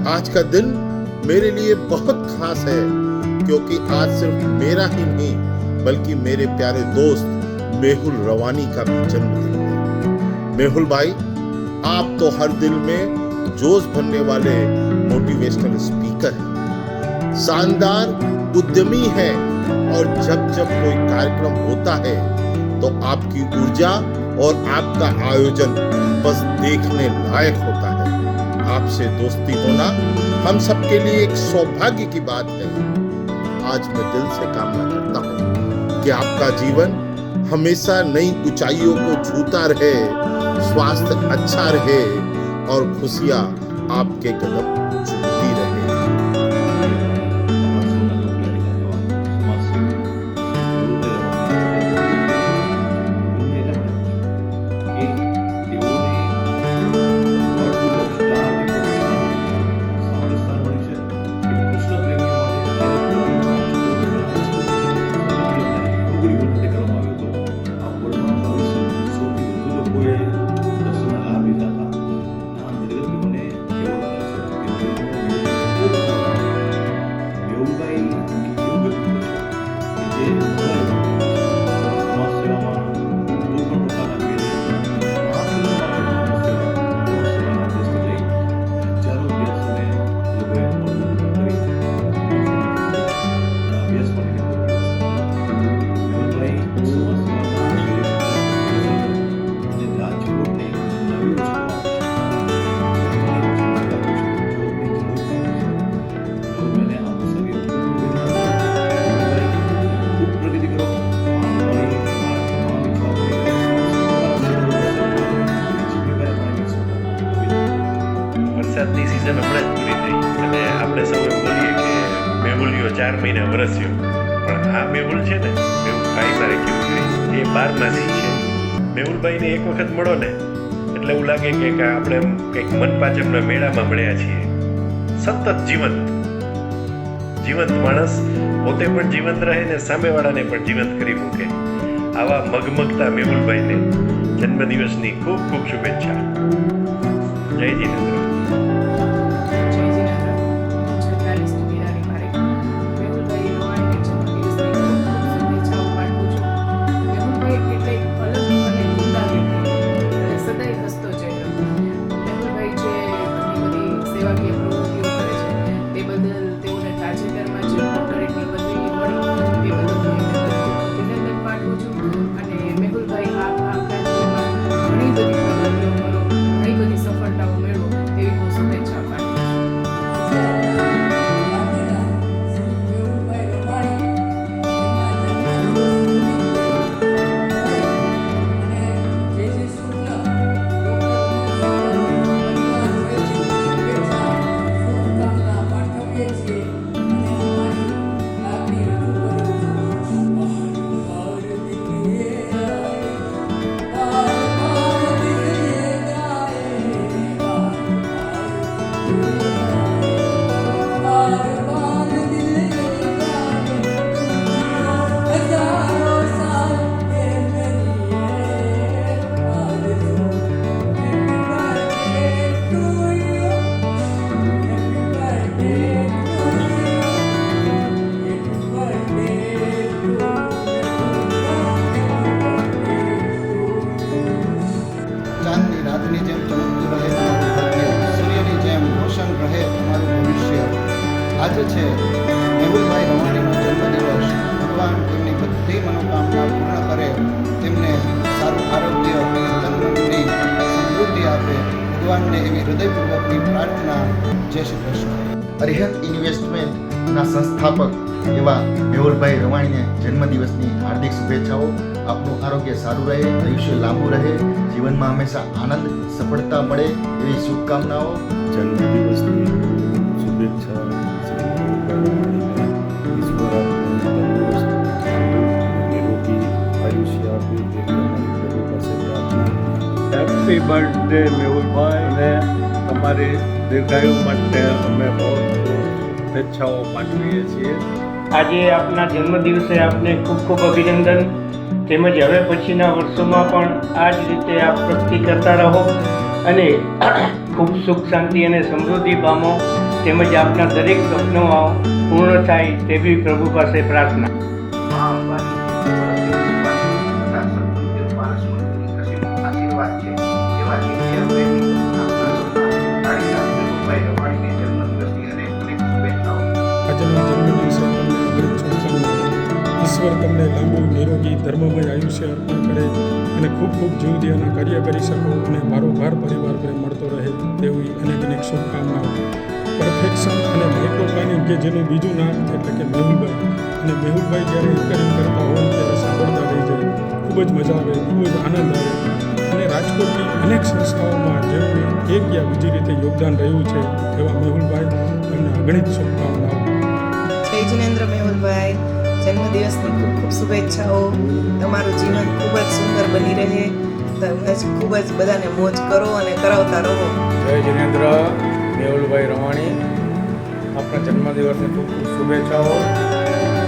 आज का दिन मेरे लिए बहुत खास है, क्योंकि आज सिर्फ मेरा ही नहीं बल्कि मेरे प्यारे दोस्त मेहुल रवानी का भी जन्मदिन है। मेहुल भाई, आप तो हर दिल में जोश भरने वाले मोटिवेशनल स्पीकर हैं, शानदार उद्यमी हैं, और जब जब कोई कार्यक्रम होता है तो आपकी ऊर्जा और आपका आयोजन बस देखने लायक होता है। आपसे दोस्ती होना हम सबके लिए एक सौभाग्य की बात है। आज मैं दिल से कामना करता हूँ कि आपका जीवन हमेशा नई ऊंचाइयों को छूता रहे, स्वास्थ्य अच्छा रहे और खुशियां आपके कदम चूमती रहे। વરસાદની સિઝન હમણાં જ પૂરી થઈ અને આપણે સૌએ બોલીએ કે મેહુલિયો 4 મહિના વરસ્યો, પણ આ મેહુલ છે ને, મેહુલભાઈ મારે કેવું છે એ 12માસી છે. મેહુલભાઈને એક વખત મળો ને એટલે એવું લાગે કે આપણે કંઈક મનપાચમના મેળામાં મળ્યા છીએ. સતત જીવંત માણસ પોતે પણ જીવંત રહે ને સામેવાળાને પણ જીવંત કરી મૂકે. આવા મગમગતા મેહુલભાઈને જન્મદિવસની ખૂબ ખૂબ શુભેચ્છા. જય જીનેન્દ્ર. રાતની જેમ ચમકતું રહે તમારું ભાગ્ય, સૂર્યની જેમ રોશન રહે તમારું ભવિષ્ય. આજે છે મેહુલભાઈ રવાણીનો જન્મદિવસ. ભગવાન તેમની બધી મનોકામના પૂર્ણ કરે, તેમને સારું આરોગ્ય, તનમનની સમૃદ્ધિ આપે. ભગવાનને એવી હૃદયપૂર્વકની પ્રાર્થના. જય શ્રી કૃષ્ણ. અરિહંત ઇન્વેસ્ટમેન્ટના સંસ્થાપક એવા મેહુલભાઈ રવાણીને જન્મદિવસની હાર્દિક શુભેચ્છાઓ. આપનું આરોગ્ય સારું રહે, આયુષ્ય લાંબુ રહે, જીવનમાં હંમેશા આનંદ, સફળતા મળે એવી શુભકામનાઓ. જન્મદિવસની શુભેચ્છા. ઈશ્વર આપને તંદુરસ્ત નિરોગી આયુષ્ય આપે તેવી અમારી પ્રભુ પાસે પ્રાર્થના. હેપી બર્થડે મેહુલભાઈ, અને તમારી દીર્ઘાયુ માટે અમે બહુ શુભેચ્છાઓ પાઠવીએ છીએ. આજે આપના જન્મદિવસે આપને ખૂબ ખૂબ અભિનંદન. તેમજ હવે પછીના વર્ષોમાં પણ આ જ રીતે આપ પ્રગતિ કરતા રહો અને ખૂબ સુખ શાંતિ અને સમૃદ્ધિ પામો તેમજ આપના દરેક સ્વપ્નો પૂર્ણ થાય તેવી પ્રભુ પાસે પ્રાર્થના. આશીર્વાદ છે એવા ઇન્ડિયા પ્રેમી આપણા સૌના મેહુલભાઈ રવાણીને જન્મદિવસની અનેક શુભેચ્છાઓ. આજના જન્મદિવસે તમને અગ્રિમ શુભકામનાઓ. ઈશ્વર તમને લાંબુ નિરોગી ધર્મમય આયુષ્ય અર્પણ કરે અને ખૂબ ખૂબ જીવદયાના કાર્ય કરી શકો અને ભારોભાર પરિવાર પ્રેમ મળતો રહે તેવી અનેક શુભકામનાઓ. પરફેક્શન અને માઇક્રો પ્લાનિંગ કે જેનું બીજું નામ એટલે કે મેહુલભાઈ, અને મેહુલભાઈ જ્યારે ઇન્ટરવ્યૂ કરતા હોય ત્યારે સાંભળતા રહી જાય, ખૂબ જ મજા આવે, ખૂબ જ આનંદ આવે. અને રાજકોટની અનેક સંસ્થાઓમાં જેમનું એક યા બીજી રીતે યોગદાન રહ્યું છે એવા મેહુલભાઈ તમને અગણિત શુભકામનાઓ. જય જિનેન્દ્ર મેહુલભાઈ, જન્મદિવસની ખૂબ ખૂબ શુભેચ્છાઓ. તમારું જીવન ખૂબ જ સુંદર બની રહે, તમે ખૂબ જ બધાને મોજ કરો અને કરાવતા રહો. જય જિનેન્દ્ર મેહુલભાઈ રવાણી, આપણા જન્મદિવસની ખૂબ ખૂબ શુભેચ્છાઓ.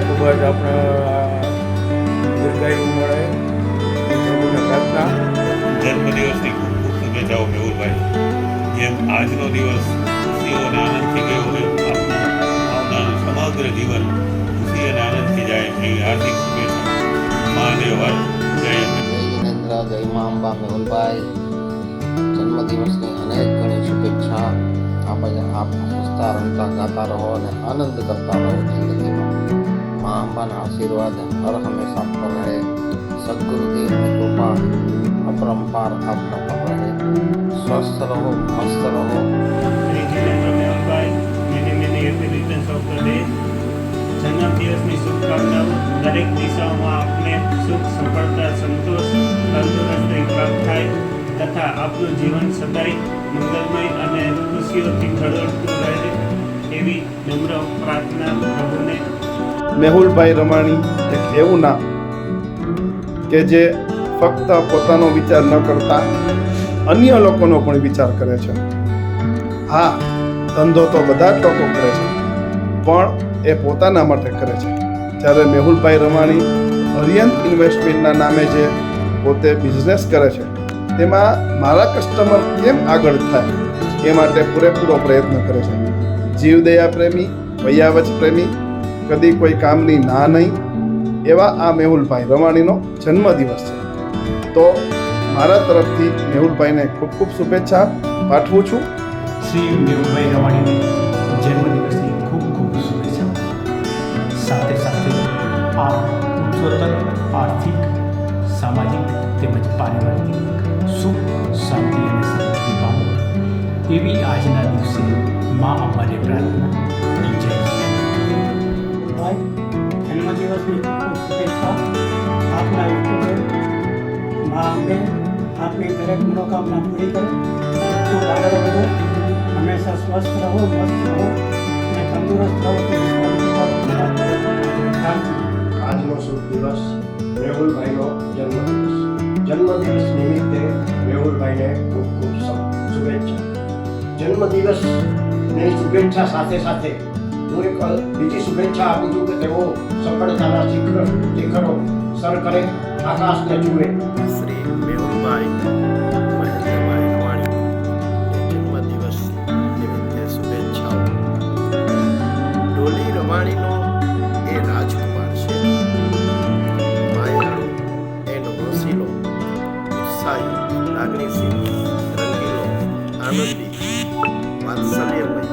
ખૂબ જ આપણે દીર્ઘાયુ મળે પ્રભુને પ્રાર્થના. જન્મદિવસની ખૂબ ખૂબ શુભેચ્છાઓ મેહુલભાઈ. જેમ આજનો દિવસ ખુશીઓ અને આનંદથી ગયો હોય આપનું આવનારું સમગ્ર જીવન ખુશી અને આનંદથી જાય એવી હાર્દિક શુભેચ્છા. મહાદેવવાલ જય જિનેન્દ્ર, જય મા અંબા. મેહુલભાઈ જન્મદિવસની અનેક ઘણી શુભેચ્છા. આપણે આપ હસતા રમતા ગાતા રહો અને આનંદ કરતા રહો જિંદગીમાં. મા અંબાના આશીર્વાદ હર હંમેશા પર રહે. સદગુરુદેવની કૃપા અપરંપાર આપના પર રહે. સ્વસ્થ રહો, મસ્ત રહો. જન્મદિવસની શુભકામનાઓ. દરેક દિશાઓમાં આપને સુખ, સફળતા, સંતોષ, તંદુરસ્તી પ્રાપ્ત થાય તથા આપનું જીવન સદાય મંગલમય અને ખુશીઓથી ખડોળતું રહે એવી નમ્ર પ્રાર્થના પ્રભુને. મેહુલભાઈ રવાણી એક એવું નામ કે જે ફક્ત પોતાનો વિચાર ન કરતા અન્ય લોકોનો પણ વિચાર કરે છે. હા, ધંધો તો બધા જ લોકો કરે છે, પણ એ પોતાના માટે કરે છે. જ્યારે મેહુલભાઈ રવાણી અરિયન્ટ ઇન્વેસ્ટમેન્ટના નામે જે પોતે બિઝનેસ કરે છે તેમાં મારા કસ્ટમર કેમ આગળ થાય એ માટે પૂરેપૂરો પ્રયત્ન કરે છે. જીવદયા પ્રેમી, વૈયાવચ પ્રેમી, કદી કોઈ કામની ના નહીં એવા આ મેહુલભાઈ રવાણીનો જન્મદિવસ છે. તો મારા તરફથી મેહુલભાઈને ખૂબ ખૂબ શુભેચ્છા પાઠવું છું. શ્રી મેહુલભાઈ રવાણીને જન્મદિવસની ખૂબ ખૂબ શુભેચ્છા. સાથે સાથે આપ ઉચ્ચતર આર્થિક, સામાજિક તેમજ પારિવારિક સુખ, શાંતિ અને સમૃદ્ધિ પામો એવી આજના દિવસે મા અંબાને પ્રાર્થના. જય ભાઈ, જન્મદિવસની ખૂબ શુભેચ્છા. આપના યુટ્યુબર મા અંબે આપની દરેક મનોકામના પૂરી કરે. ખૂબ આગળ વધો, હંમેશા સ્વસ્થ રહો, મસ્ત રહો અને તંદુરસ્ત રહો આજનો શુભ દિવસ મેહુલભાઈનો જન્મદિવસ. જન્મદિવસ નિમિત્તે મેહુલભાઈને ખૂબ ખૂબ શુભેચ્છા. જન્મદિવસની શુભેચ્છા સાથે સાથે હું એક બીજી શુભેચ્છા આપું છું કે તેઓ સફળતાના શિખરો સર કરે, આકાશને જુએ. શ્રી મેહુલભાઈ મહેન્દ્રભાઈ રવાણી જન્મદિવસ નિમિત્તે શુભેચ્છાઓ. ડોલી રવાણીનો એ રાજકુમાર છે. માયાળુ એનો હોંસીલો, ઉત્સાહી, લાગણીશીલ, રંગીલો, આનંદી, વાત્સલ્યમય,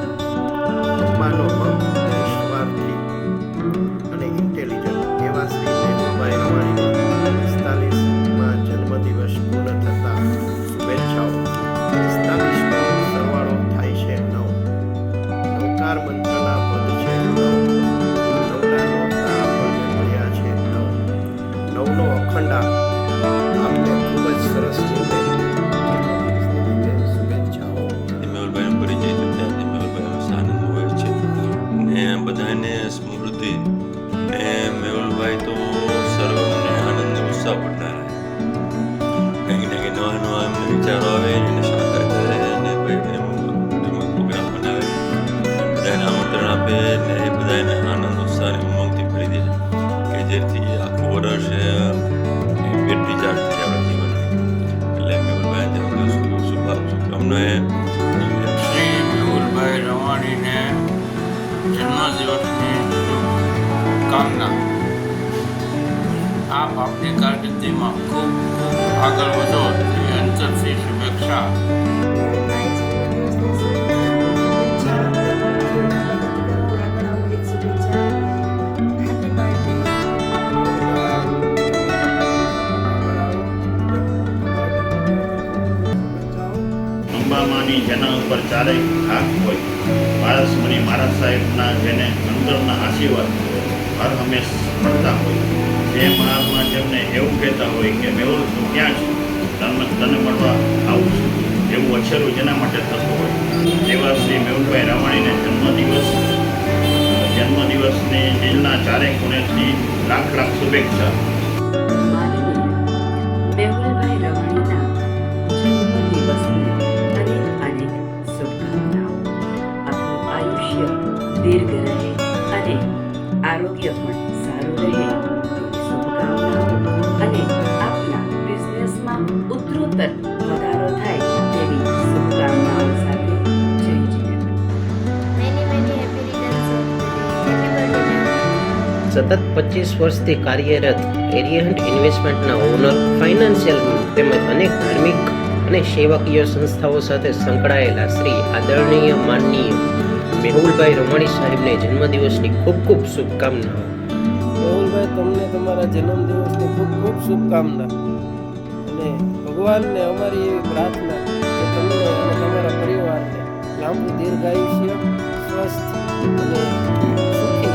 પપ્પાનો ભક્ત, નિસ્વાર્થી અને ઇન્ટેલિજન્ટ એવા શ્રી મેહુલભાઈ રવાણીનો 45માં જન્મદિવસ પૂર્ણ થતા શુભેચ્છાઓ. 45નો સરવાળો થાય છે 9. નવકાર મંત્રના પદ છે 9. નવના નોરતા આપણને મળ્યા છે 9. 9નો અખંડા આપને ખૂબ જ સરસ રીતે શુભેચ્છાઓ. મેહુલભાઈનો પરિચય થતાં મેહુલભાઈ આનંદ હોય છે ને બધાને સ્મૃતિ ને મેહુલભાઈ તો સર્વને આનંદ ઉત્સાહ પડનારા કંઈક ને કંઈક નવા નવા એમને વિચારો આવે એને સાકાર કરે અને ભાઈ પ્રોગ્રામ બનાવે, બધાને આમંત્રણ આપે ને એ બધાને આનંદ ઉત્સાહ અને ઉમંગથી ભરી દે કે જેથી આખું વર્ષ બેટરી ચાર્જ થઈ આપણા જીવનમાં. એટલે મેહુલભાઈ શુભકામનાએ. શ્રી મેહુલભાઈ રવાણીને જન્મદિવસની શુભકામના. આપ આપની કારકિર્દીમાં ખૂબ ખૂબ આગળ વધો તેવી અંતરથી શુભેચ્છા. અંબામાની જેના ઉપર ચારેય હાથ હોય, માણસ મને મારા સાહેબના જેને અંદરના આશીર્વાદ હર હંમેશ મળતા હોય, જે મહાત્મા જેમને એવું કહેતા હોય કે મેહુલ તું ક્યાં છે, તને મળવા આવું છું, એવું અક્ષરું જેના માટે થતું હોય, એવા શ્રી મેહુલભાઈ રવાણીને જન્મદિવસની દિલના ચારેય ખૂણેથી લાખ લાખ શુભેચ્છા. મેહુલભાઈ રવાણીના જન્મદિવસની અનેક અનેક શુભકામનાઓ. આપનું આયુષ્ય દીર્ઘ રહે અને આરોગ્ય પણ સારું રહે તેવી શુભકામનાઓ અને આપના બિઝનેસમાં ઉત્તરોત્તર વધારો થાય તેવી શુભકામનાઓ સાથે જય જીવન. સતત 25 વર્ષથી કાર્યરત એરિયન્ટ ઇન્વેસ્ટમેન્ટના ઓનર, ફાઇનાન્શિયલ તેમજ અનેક ધાર્મિક અને સેવાકીય સંસ્થાઓ સાથે સંકળાયેલા શ્રી આદરણીય માનનીય મેહુલભાઈ રવાણી સાહેબને જન્મદિવસની ખૂબ ખૂબ શુભકામનાઓ. મેહુલભાઈ, તમને તમારા જન્મદિવસની ખૂબ ખૂબ શુભકામના અને ભગવાનને અમારી એવી પ્રાર્થના કે તમને અને તમારા પરિવારને લાંબુ દીર્ઘાયુષ્ય, સ્વસ્થ અને સુખી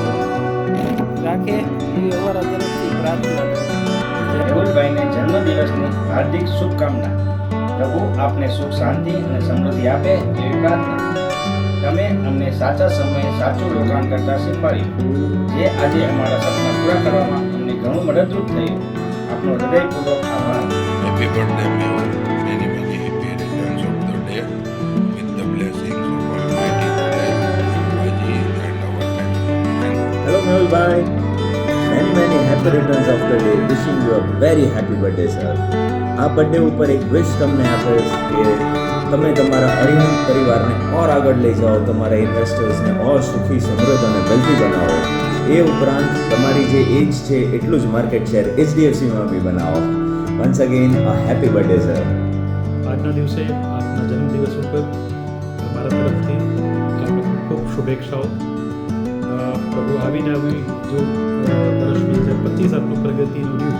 રાખે એવી અમારા તરફથી પ્રાર્થના. મેહુલભાઈને જન્મદિવસની હાર્દિક શુભકામના. પ્રભુ આપને સુખ, શાંતિ અને સમૃદ્ધિ આપે એવી પ્રાર્થના. તમે અમને સાચા સમયે સાચું રોકાણ કરતા શીખવાડ્યું, જે આજે અમારા સપના પૂરા કરવામાં અમને ઘણું મદદરૂપ થયું. આપનો હૃદયપૂર્વક આભાર. Happy birthday, Mehul. Many, many happy returns of the day with the blessings of Almighty God, Babaji and our family. Hello, Mehul bhai. Many happy returns of the day. Wishing you a very happy birthday, sir. આ birthday ઉપર એક વિશ તમને આપીશ કે તમે તમારા અરિહંત પરિવારને ઓર આગળ લઈ જાઓ, તમારા ઇન્વેસ્ટર્સને ઓર સુખી, સમૃદ્ધ અને વેલ્થી બનાવો. એ ઉપરાંત તમારી જે એજ છે એટલું જ માર્કેટ શેર HDFCમાં બી બનાવો. Once again a happy birthday sir. આજના દિવસે આપના જન્મદિવસ ઉપર મારા તરફથી આપને ખૂબ ખૂબ શુભેચ્છાઓ. પ્રભુ આવીને આવી જો વર્ષ 2025 આપનું પ્રગતિનું રહ્યું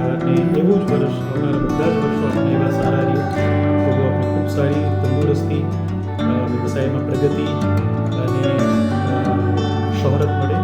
અને એવું જ વર્ષ આવનારા બધા જ વર્ષો આપણે એવા સારા રહ્યું. પ્રભુ આપણે ખૂબ સારી તંદુરસ્તી, વ્યવસાયમાં પ્રગતિ અને શોહરત મળે